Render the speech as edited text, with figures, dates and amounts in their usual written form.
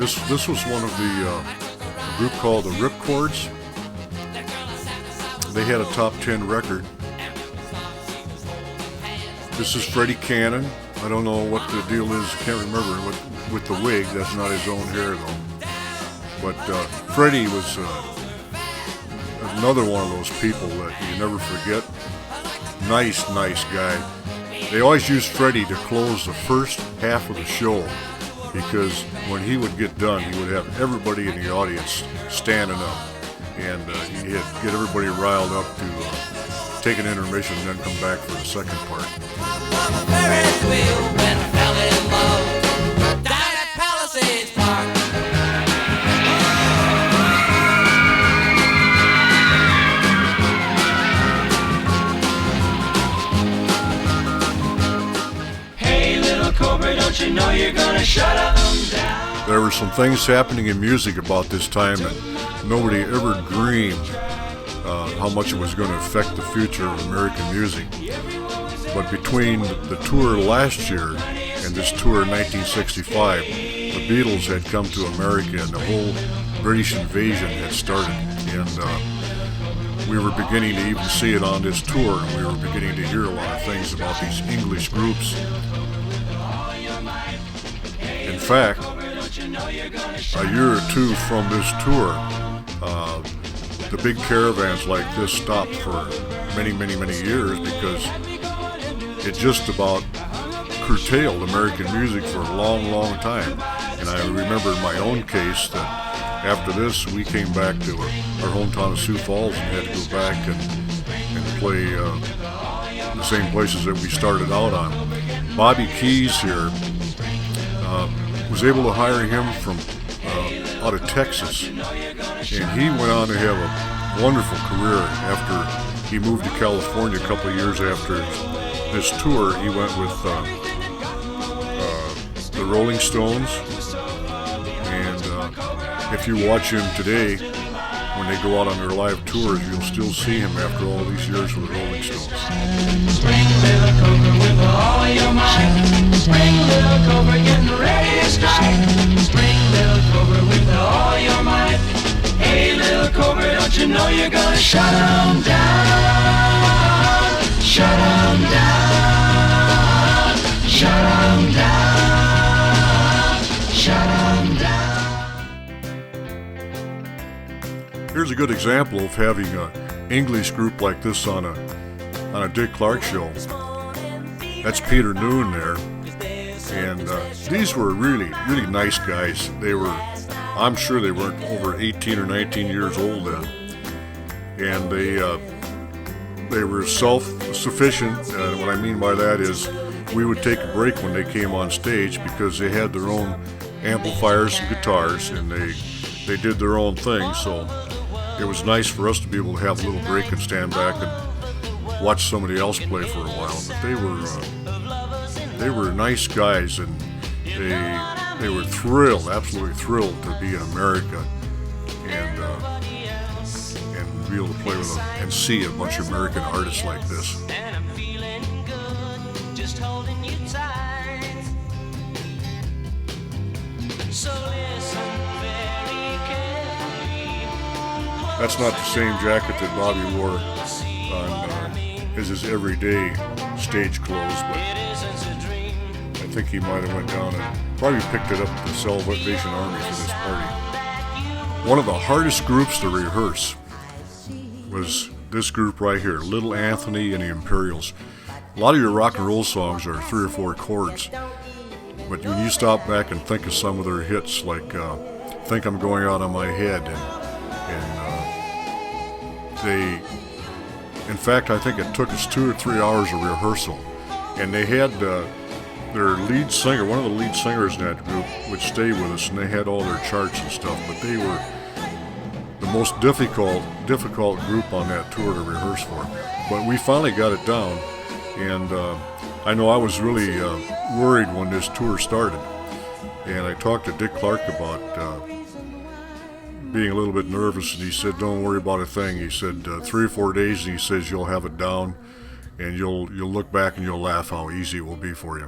This was one of the a group called the Ripcords. They had a top 10 record. This is Freddie Cannon. I don't know what the deal is. I can't remember with the wig. That's not his own hair though. But Freddie was another one of those people that you never forget. Nice guy. They always used Freddie to close the first half of the show, because when he would get done, he would have everybody in the audience standing up, and he'd get everybody riled up to take an intermission and then come back for the second part. Don't you know you're gonna shut 'em down? There were some things happening in music about this time that nobody ever dreamed how much it was going to affect the future of American music. But between the tour last year and this tour in 1965, the Beatles had come to America and the whole British invasion had started. And we were beginning to even see it on this tour, and we were beginning to hear a lot of things about these English groups. In fact, a year or two from this tour, the big caravans like this stopped for many years because it just about curtailed American music for a long time. And I remember in my own case that after this we came back to our hometown of Sioux Falls and had to go back and play the same places that we started out on. Bobby Keys here was able to hire him from out of Texas, and he went on to have a wonderful career after he moved to California a couple of years after this tour. He went with the Rolling Stones, and if you watch him today when they go out on their live tours, you'll still see him after all these years with the Rolling Stones. Spring little cobra with all your might. Spring little cobra getting ready to strike. Spring little cobra with all your might. Hey little cobra, don't you know you're gonna shut 'em down? Shut 'em down. Shut 'em down. Shut 'em down. Here's a good example of having an English group like this on a Dick Clark show. That's Peter Noon there, and these were really nice guys. I'm sure they weren't over 18 or 19 years old then, and they were self-sufficient. What I mean by that is we would take a break when they came on stage because they had their own amplifiers and guitars, and they did their own thing. So it was nice for us to be able to have a little break and stand back and watch somebody else play for a while. But they were nice guys, and they were absolutely thrilled to be in America and be able to play with them and see a bunch of American artists like this. That's not the same jacket that Bobby wore on his everyday stage clothes, but I think he might have went down and probably picked it up at the Salvation Army for this party. One of the hardest groups to rehearse was this group right here, Little Anthony and the Imperials. A lot of your rock and roll songs are 3 or 4 chords, but when you stop back and think of some of their hits, like Think I'm Going Out on My Head, and in fact, I think it took us 2 or 3 hours of rehearsal, and they had their lead singer, one of the lead singers in that group, would stay with us, and they had all their charts and stuff, but they were the most difficult group on that tour to rehearse for. But we finally got it down, and I know I was really worried when this tour started, and I talked to Dick Clark about being a little bit nervous, and he said, "Don't worry about a thing." He said, 3 or 4 days, and he says, "You'll have it down, and you'll look back and you'll laugh how easy it will be for you."